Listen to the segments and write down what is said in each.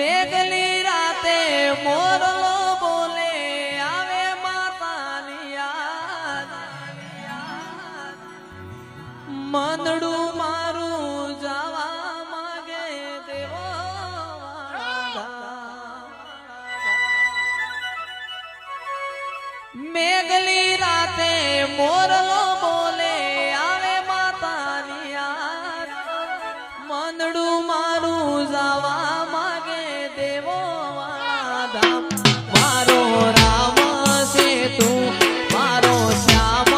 મેઘલી રાતે મોરલો બોલે આવે માતાની યાદ મંદડું મારું જવા માંગે દેવો મેઘલી રાતે મોરલો બોલે આવે માતાની યાદ મંદડું મારું જવા માંગે દેવો ધામ મારો રામ છે તું મારો શ્યામ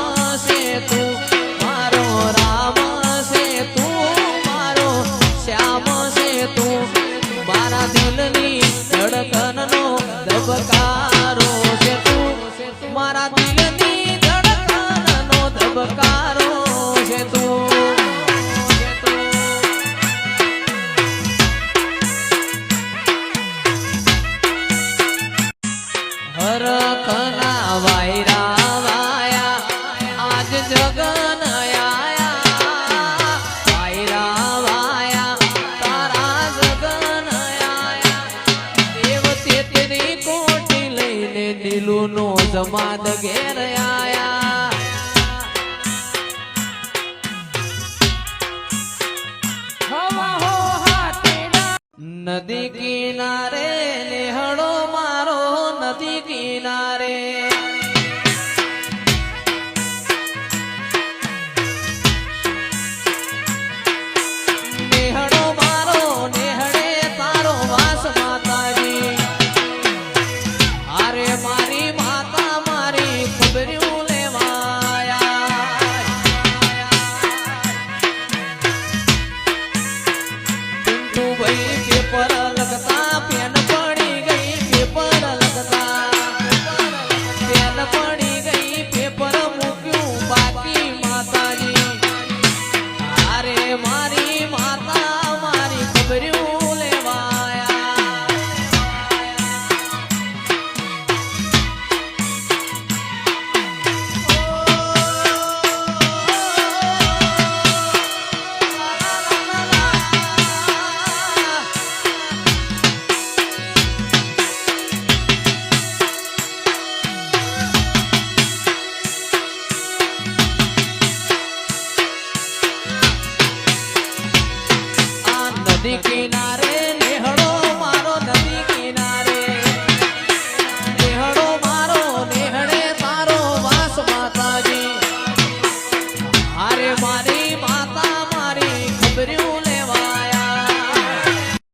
છે તું મારો રામ છે તું મારો શ્યામ છે તું મારા દિલની ધડકનનો ધબકારો છે તું મારા દિલની ધડકનનો ધબકારો છે તું હરખના વાયરા વાયા આજ જગન આયા વાયરા વાયા તારા જગન આયા દેવ તેરી કોટી લઈને દિલુનો જમાદ ઘેર આયા નદી કિનારે નેહડો મારો નદી કિનારે નેહડો મારો નેહડે તારો વાસ માતાજી અરે મારી માતા મારી ખબર્યું લેવાયા પિન્ટુ ભાઈ પેપર લગતા પેન પડી ગઈ પેપર લગતા પેન પડી ગઈ પેપર મૂક્યું બાકી માતાજી અરે મારી માતા મારી ખબર્યું લેવાયા નદી કિનારે નેહડો મારો નદી કિનારે નેહડો મારો નેહડે તારો વાસ માતાજી અરે મારે